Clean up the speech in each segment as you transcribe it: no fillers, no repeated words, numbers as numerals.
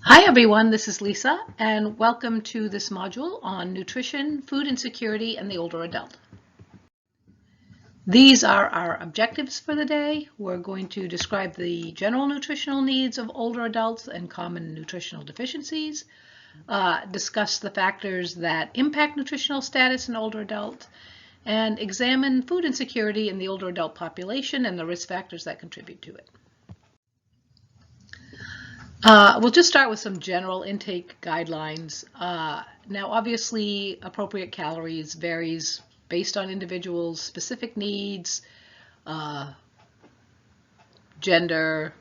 Hi everyone, this is Lisa, and welcome to this module on nutrition, food insecurity, and the older adult. These are our objectives for the day. We're going to describe the general nutritional needs of older adults and common nutritional deficiencies, discuss the factors that impact nutritional status in older adults, and examine food insecurity in the older adult population and the risk factors that contribute to it. We'll just start with some general intake guidelines. Now, obviously, appropriate calories varies based on individuals' specific needs, uh, gender,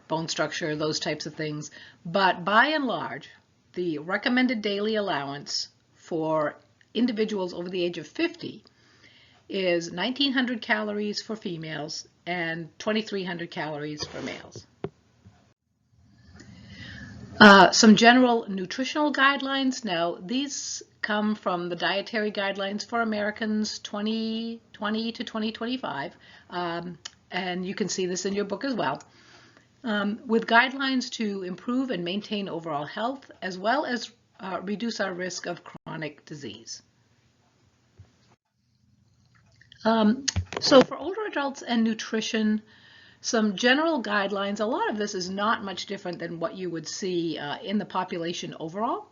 bone structure, those types of things. But by and large, the recommended daily allowance for individuals over the age of 50 is 1,900 calories for females and 2,300 calories for males. Some general nutritional guidelines. Now, these come from the Dietary Guidelines for Americans 2020 to 2025, and you can see this in your book as well, with guidelines to improve and maintain overall health, as well as reduce our risk of chronic disease. So for older adults and nutrition, some general guidelines. A lot of this is not much different than what you would see in the population overall.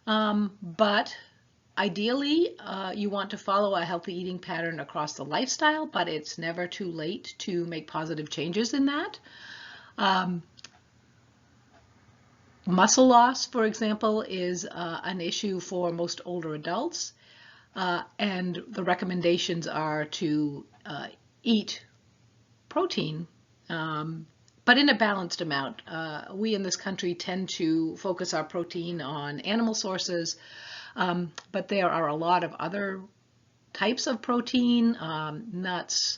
But ideally, you want to follow a healthy eating pattern across the lifestyle, but it's never too late to make positive changes in that. Muscle loss, for example, is an issue for most older adults. And the recommendations are to eat protein, but in a balanced amount. We in this country tend to focus our protein on animal sources, but there are a lot of other types of protein, nuts,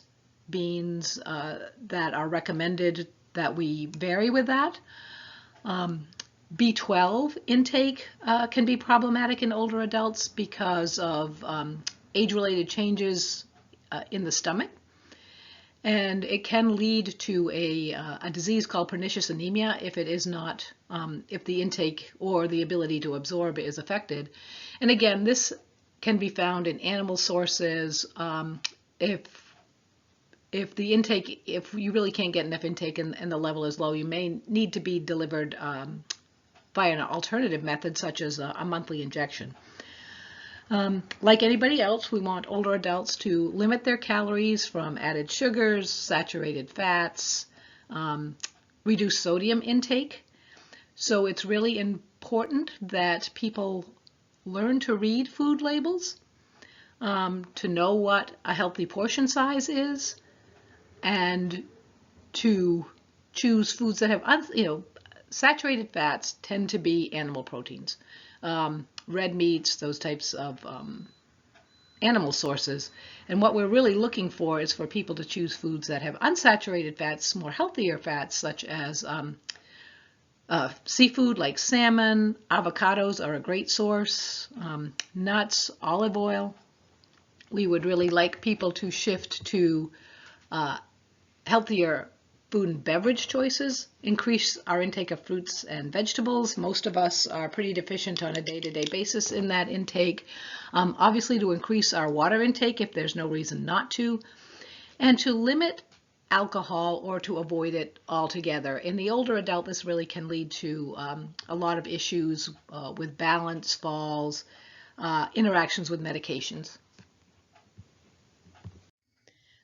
beans, that are recommended that we vary with that. B12 intake can be problematic in older adults because of age-related changes in the stomach. And it can lead to a disease called pernicious anemia if it is not, if the intake or the ability to absorb is affected. And again, this can be found in animal sources. If the intake, if you really can't get enough intake and the level is low, you may need to be delivered via an alternative method, such as a monthly injection. Like anybody else, we want older adults to limit their calories from added sugars, saturated fats, reduce sodium intake. So it's really important that people learn to read food labels, to know what a healthy portion size is, and to choose foods that have, saturated fats tend to be animal proteins. Red meats, those types of animal sources. And what we're really looking for is for people to choose foods that have unsaturated fats, more healthier fats, such as seafood like salmon. Avocados are a great source. Nuts, olive oil. We would really like people to shift to healthier food and beverage choices, increase our intake of fruits and vegetables. Most of us are pretty deficient on a day-to-day basis in that intake. Obviously, to increase our water intake if there's no reason not to, and to limit alcohol or to avoid it altogether. In the older adult, this really can lead to a lot of issues with balance, falls, interactions with medications.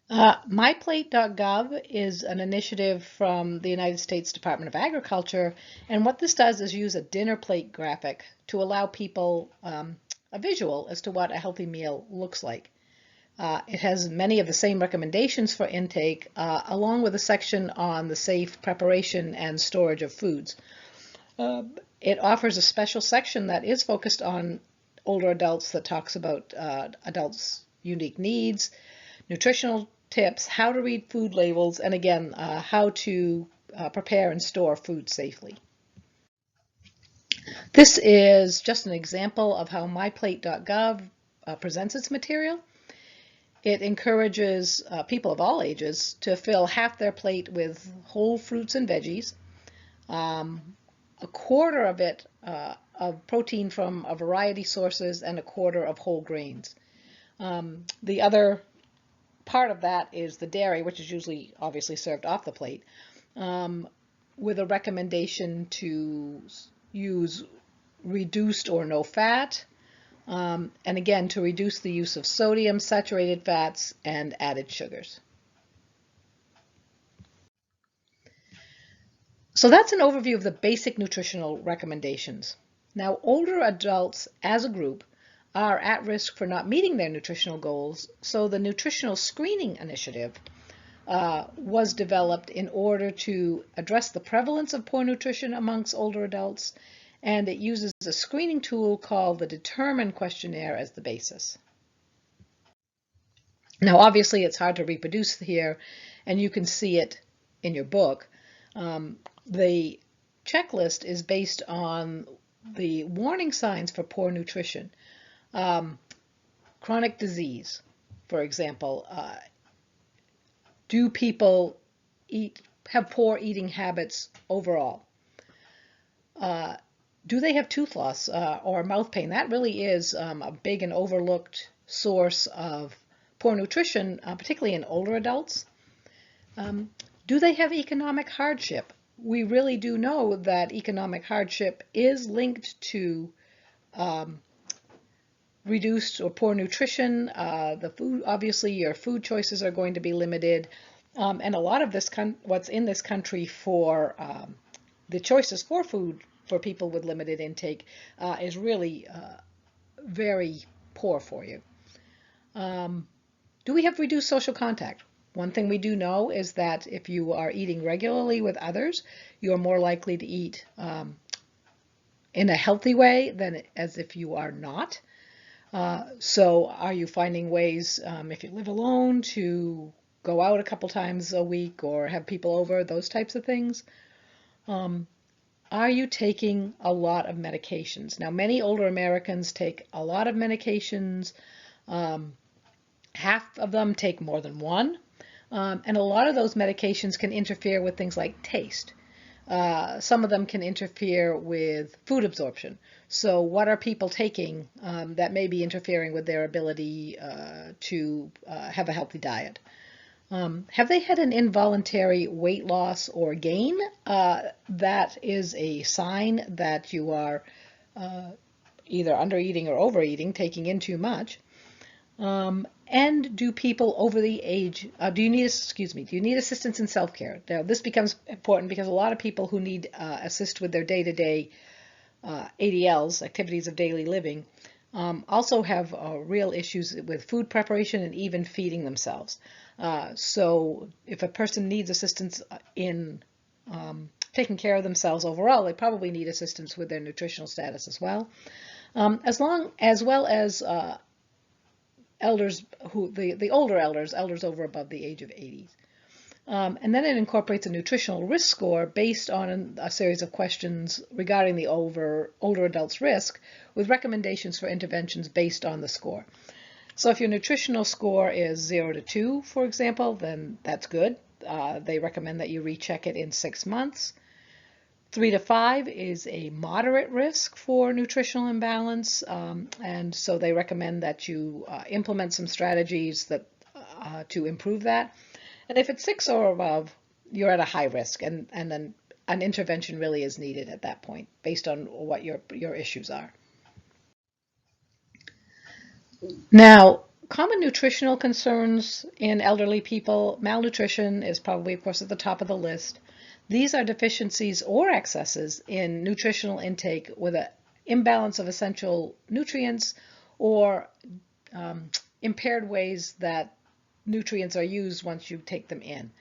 MyPlate.gov is an initiative from the United States Department of Agriculture, and what this does is use a dinner plate graphic to allow people a visual as to what a healthy meal looks like. It has many of the same recommendations for intake, along with a section on the safe preparation and storage of foods. It offers a special section that is focused on older adults that talks about adults' unique needs, nutritional tips, how to read food labels, and again, how to prepare and store food safely. This is just an example of how MyPlate.gov presents its material. It encourages people of all ages to fill half their plate with whole fruits and veggies, a quarter of it of protein from a variety sources and a quarter of whole grains. The other part of that is the dairy, which is usually obviously served off the plate, with a recommendation to use reduced or no fat, and again to reduce the use of sodium, saturated fats, and added sugars. So that's an overview of the basic nutritional recommendations. Now, older adults as a group are at risk for not meeting their nutritional goals, so the Nutritional Screening Initiative was developed in order to address the prevalence of poor nutrition amongst older adults, and it uses a screening tool called the Determine questionnaire as the basis. Now, obviously, it's hard to reproduce here, and you can see it in your book. The checklist is based on the warning signs for poor nutrition. Chronic disease, for example. Do people have poor eating habits overall? Do they have tooth loss or mouth pain? That really is a big and overlooked source of poor nutrition, particularly in older adults. Do they have economic hardship? We really do know that economic hardship is linked to reduced or poor nutrition. The food, obviously, your food choices are going to be limited, and a lot of this, what's in this country for the choices for food for people with limited intake is really very poor for you. Do we have reduced social contact? One thing we do know is that if you are eating regularly with others, you are more likely to eat in a healthy way than as if you are not. So are you finding ways, if you live alone, to go out a couple times a week or have people over, those types of things? Are you taking a lot of medications? Now, many older Americans take a lot of medications. Half of them take more than one. And a lot of those medications can interfere with things like taste. Some of them can interfere with food absorption. So what are people taking that may be interfering with their ability to have a healthy diet? Have they had an involuntary weight loss or gain? That is a sign that you are either undereating or overeating, taking in too much. And do people over the age, do you need assistance in self-care? Now, this becomes important because a lot of people who need assist with their day-to-day ADLs, activities of daily living, also have real issues with food preparation and even feeding themselves. So if a person needs assistance in taking care of themselves overall, they probably need assistance with their nutritional status as well. As well as elders the older elders over above the age of 80. And then it incorporates a nutritional risk score based on a series of questions regarding the older adults' risk, with recommendations for interventions based on the score. So if your nutritional score is 0 to 2, for example, then that's good. They recommend that you recheck it in 6 months. 3 to 5 is a moderate risk for nutritional imbalance, and so they recommend that you implement some strategies that to improve that. And if it's 6 or above, you're at a high risk, and then an intervention really is needed at that point based on what your issues are. Now, common nutritional concerns in elderly people, malnutrition is probably, of course, at the top of the list. These are deficiencies or excesses in nutritional intake with an imbalance of essential nutrients or impaired ways that nutrients are used once you take them in.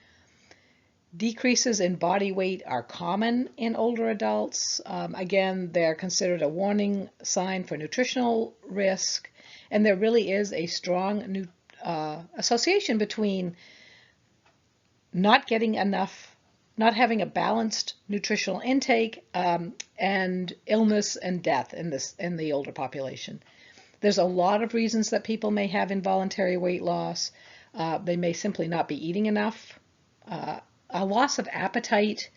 Decreases in body weight are common in older adults. Again, they're considered a warning sign for nutritional risk, and there really is a strong association between not having a balanced nutritional intake and illness and death in the older population. There's a lot of reasons that people may have involuntary weight loss. They may simply not be eating enough. A loss of appetite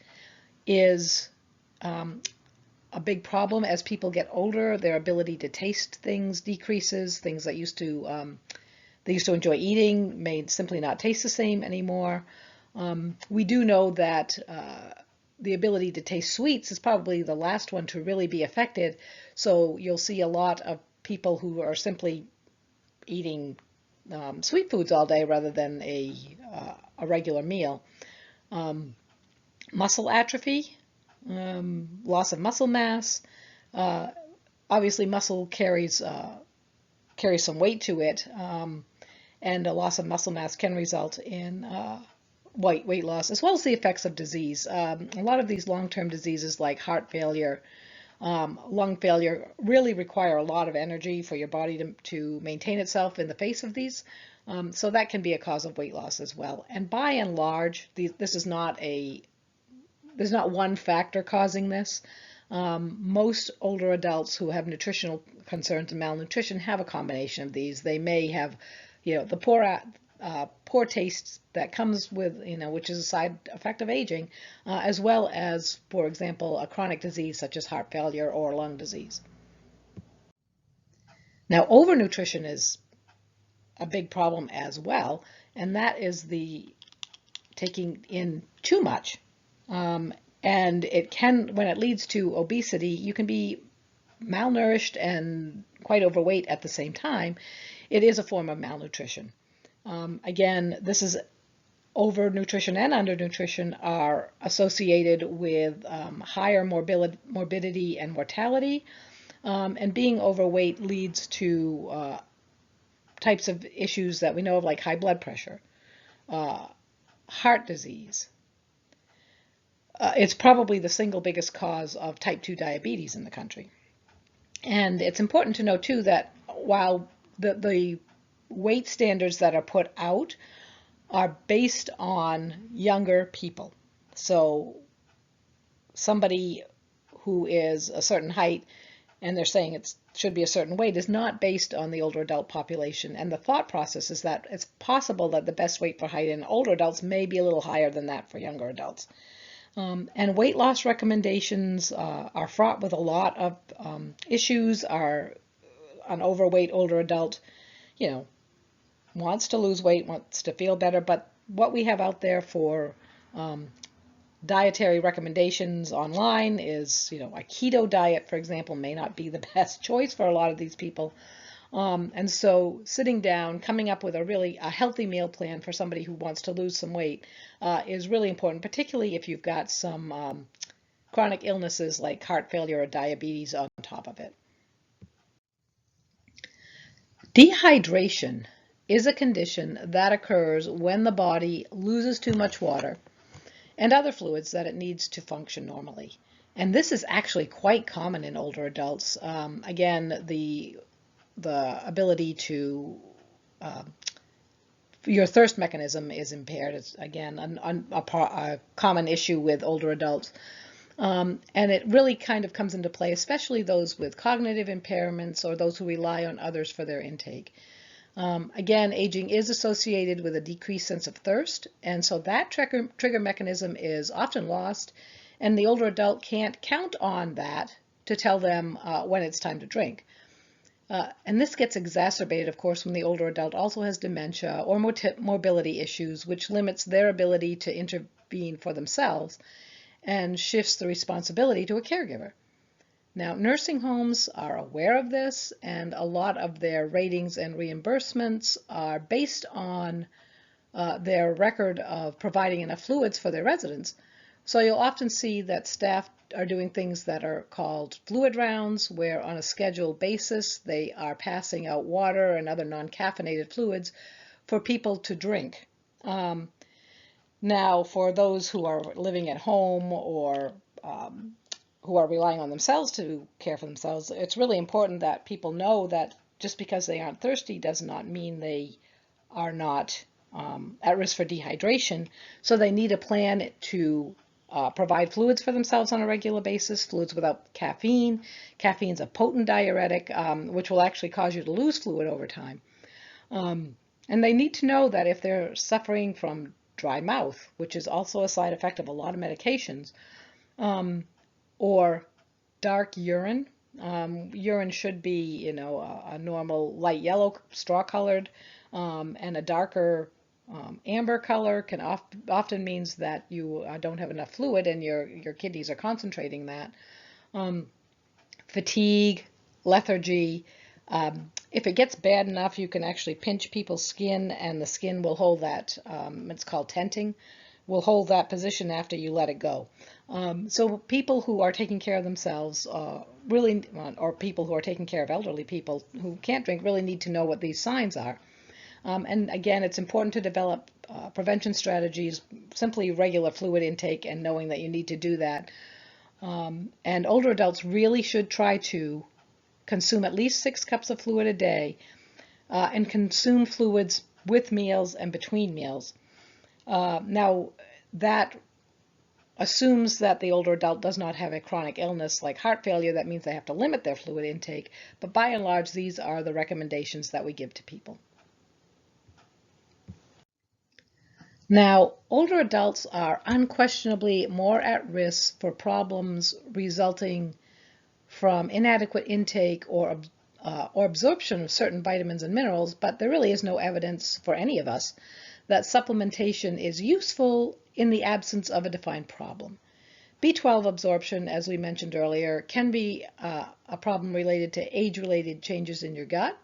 is a big problem as people get older. Their ability to taste things decreases. Things that they used to enjoy eating may simply not taste the same anymore. We do know that the ability to taste sweets is probably the last one to really be affected. So you'll see a lot of people who are simply eating sweet foods all day rather than a regular meal. Muscle atrophy, loss of muscle mass. Obviously, muscle carries some weight to it, and a loss of muscle mass can result in weight loss, as well as the effects of disease. A lot of these long-term diseases like heart failure, lung failure really require a lot of energy for your body to maintain itself in the face of these. So that can be a cause of weight loss as well. And by and large, this is there's not one factor causing this. Most older adults who have nutritional concerns and malnutrition have a combination of these. They may have, the poor taste that comes with, which is a side effect of aging, as well as, for example, a chronic disease such as heart failure or lung disease. Now, overnutrition is a big problem as well, and that is the taking in too much. And it can, when it leads to obesity, you can be malnourished and quite overweight at the same time. It is a form of malnutrition. Again, this is overnutrition and undernutrition are associated with higher morbidity and mortality. And being overweight leads to types of issues that we know of, like high blood pressure, heart disease. It's probably the single biggest cause of type 2 diabetes in the country. And it's important to know, too, that while the weight standards that are put out are based on younger people. So somebody who is a certain height and they're saying it should be a certain weight is not based on the older adult population. And the thought process is that it's possible that the best weight for height in older adults may be a little higher than that for younger adults. And weight loss recommendations are fraught with a lot of issues. An overweight older adult, wants to lose weight, wants to feel better, but what we have out there for dietary recommendations online is, a keto diet, for example, may not be the best choice for a lot of these people. And so sitting down, coming up with a healthy meal plan for somebody who wants to lose some weight is really important, particularly if you've got some chronic illnesses like heart failure or diabetes on top of it. Dehydration is a condition that occurs when the body loses too much water and other fluids that it needs to function normally. And this is actually quite common in older adults. Again, the ability to your thirst mechanism is impaired. It's again a common issue with older adults. And it really kind of comes into play, especially those with cognitive impairments or those who rely on others for their intake. Again, aging is associated with a decreased sense of thirst, and so that trigger mechanism is often lost, and the older adult can't count on that to tell them when it's time to drink. And this gets exacerbated, of course, when the older adult also has dementia or mobility issues, which limits their ability to intervene for themselves and shifts the responsibility to a caregiver. Now, nursing homes are aware of this, and a lot of their ratings and reimbursements are based on their record of providing enough fluids for their residents. So you'll often see that staff are doing things that are called fluid rounds, where on a scheduled basis they are passing out water and other non-caffeinated fluids for people to drink. Now, for those who are living at home or who are relying on themselves to care for themselves, it's really important that people know that just because they aren't thirsty does not mean they are not at risk for dehydration. So they need a plan to provide fluids for themselves on a regular basis, fluids without caffeine. Caffeine's a potent diuretic, which will actually cause you to lose fluid over time. And they need to know that if they're suffering from dry mouth, which is also a side effect of a lot of medications, or dark urine. Urine should be, a normal light yellow, straw colored, and a darker amber color can often means that you don't have enough fluid and your kidneys are concentrating that. Um, Fatigue, lethargy. If it gets bad enough, you can actually pinch people's skin, and the skin will hold that. It's called tenting. Will hold that position after you let it go. So people who are taking care of themselves really, or people who are taking care of elderly people who can't drink, really need to know what these signs are. And again, it's important to develop prevention strategies, simply regular fluid intake and knowing that you need to do that. And older adults really should try to consume at least 6 cups of fluid a day and consume fluids with meals and between meals. Now, that assumes that the older adult does not have a chronic illness like heart failure. That means they have to limit their fluid intake. But by and large, these are the recommendations that we give to people. Now, older adults are unquestionably more at risk for problems resulting from inadequate intake or absorption of certain vitamins and minerals, but there really is no evidence for any of us that supplementation is useful in the absence of a defined problem. B12 absorption, as we mentioned earlier, can be a problem related to age-related changes in your gut.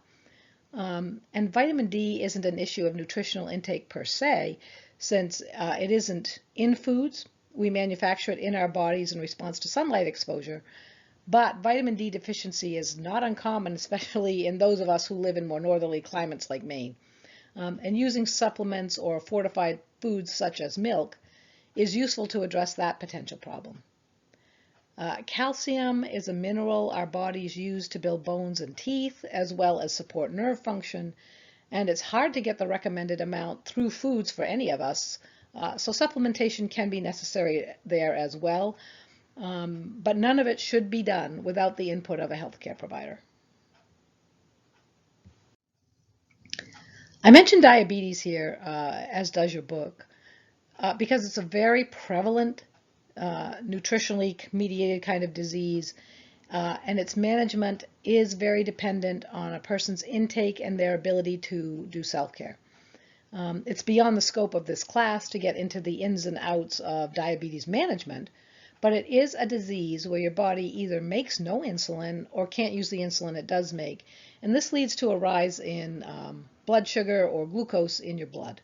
And vitamin D isn't an issue of nutritional intake per se, since it isn't in foods. We manufacture it in our bodies in response to sunlight exposure. But vitamin D deficiency is not uncommon, especially in those of us who live in more northerly climates like Maine. And using supplements or fortified foods such as milk is useful to address that potential problem. Calcium is a mineral our bodies use to build bones and teeth, as well as support nerve function, and it's hard to get the recommended amount through foods for any of us, so supplementation can be necessary there as well, but none of it should be done without the input of a healthcare provider. I mentioned diabetes here, as does your book, because it's a very prevalent, nutritionally mediated kind of disease, and its management is very dependent on a person's intake and their ability to do self-care. It's beyond the scope of this class to get into the ins and outs of diabetes management, but it is a disease where your body either makes no insulin or can't use the insulin it does make, and this leads to a rise in blood sugar or glucose in your blood.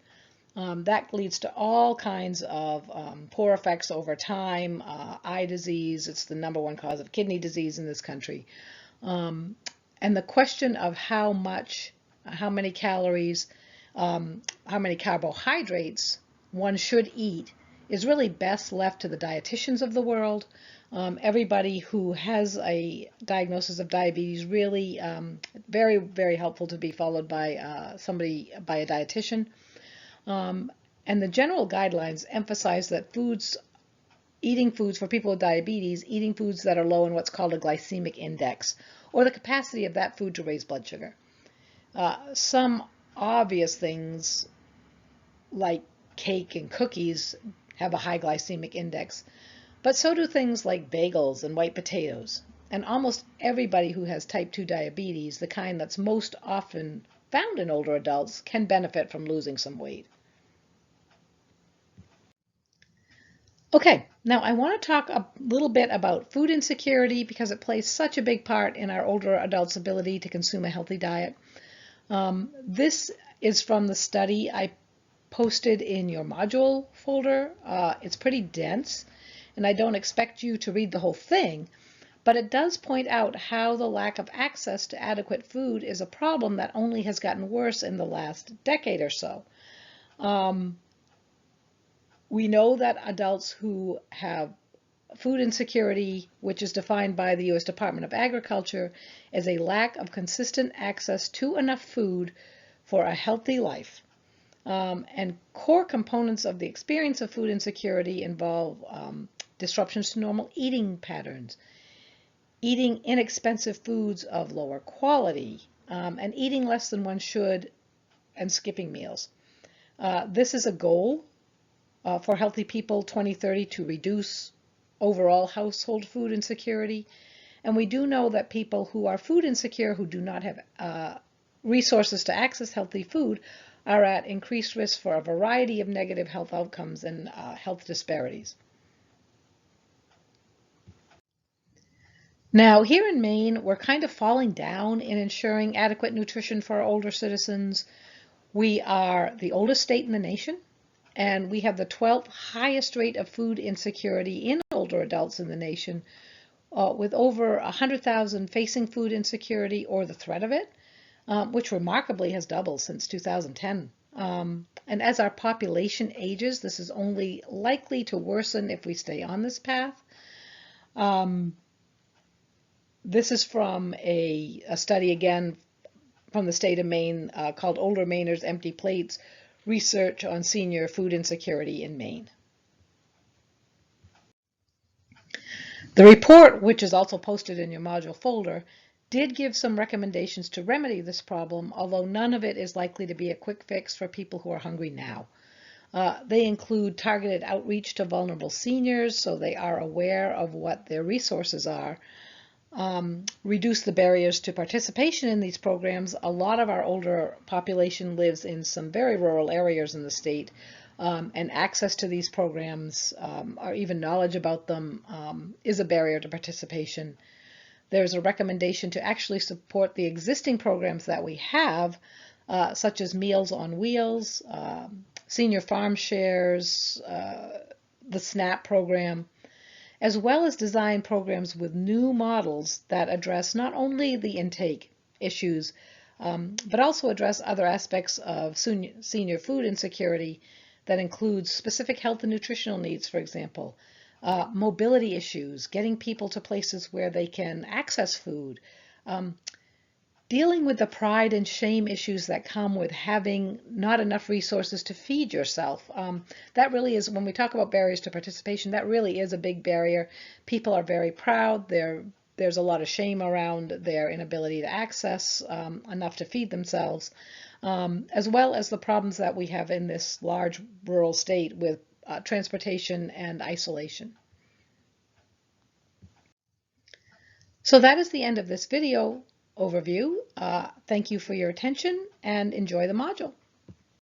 That leads to all kinds of poor effects over time, eye disease. It's the #1 cause of kidney disease in this country. And the question of how many calories, how many carbohydrates one should eat is really best left to the dietitians of the world. Everybody who has a diagnosis of diabetes really very, very helpful to be followed by by a dietitian. And the general guidelines emphasize that eating foods for people with diabetes, eating foods that are low in what's called a glycemic index, or the capacity of that food to raise blood sugar. Some obvious things like cake and cookies have a high glycemic index, but so do things like bagels and white potatoes. And almost everybody who has type 2 diabetes, the kind that's most often found in older adults, can benefit from losing some weight. Okay, now I want to talk a little bit about food insecurity because it plays such a big part in our older adults' ability to consume a healthy diet. This is from the study I posted in your module folder. It's pretty dense, and I don't expect you to read the whole thing, but it does point out how the lack of access to adequate food is a problem that only has gotten worse in the last decade or so. We know that adults who have food insecurity, which is defined by the U.S. Department of Agriculture as a lack of consistent access to enough food for a healthy life. And core components of the experience of food insecurity involve disruptions to normal eating patterns, eating inexpensive foods of lower quality, and eating less than one should, and skipping meals. This is a goal for Healthy People 2030 to reduce overall household food insecurity. And we do know that people who are food insecure, who do not have resources to access healthy food, are at increased risk for a variety of negative health outcomes and health disparities. Now, here in Maine, we're kind of falling down in ensuring adequate nutrition for our older citizens. We are the oldest state in the nation, and we have the 12th highest rate of food insecurity in older adults in the nation, with over 100,000 facing food insecurity or the threat of it, which remarkably has doubled since 2010. And as our population ages, this is only likely to worsen if we stay on this path. This is from a study, again, from the state of Maine called Older Mainers, Empty Plates, Research on Senior Food Insecurity in Maine. The report, which is also posted in your module folder, did give some recommendations to remedy this problem, although none of it is likely to be a quick fix for people who are hungry now. They include targeted outreach to vulnerable seniors so they are aware of what their resources are. Reduce the barriers to participation in these programs. A lot of our older population lives in some very rural areas in the state, and access to these programs or even knowledge about them is a barrier to participation. There's a recommendation to actually support the existing programs that we have, such as Meals on Wheels, Senior Farm Shares, the SNAP program, as well as design programs with new models that address not only the intake issues, but also address other aspects of senior food insecurity that includes specific health and nutritional needs, for example, mobility issues, getting people to places where they can access food, dealing with the pride and shame issues that come with having not enough resources to feed yourself. That really is, when we talk about barriers to participation, that really is a big barrier. People are very proud. There's a lot of shame around their inability to access enough to feed themselves, as well as the problems that we have in this large rural state with transportation and isolation. So that is the end of this video overview. Thank you for your attention and enjoy the module.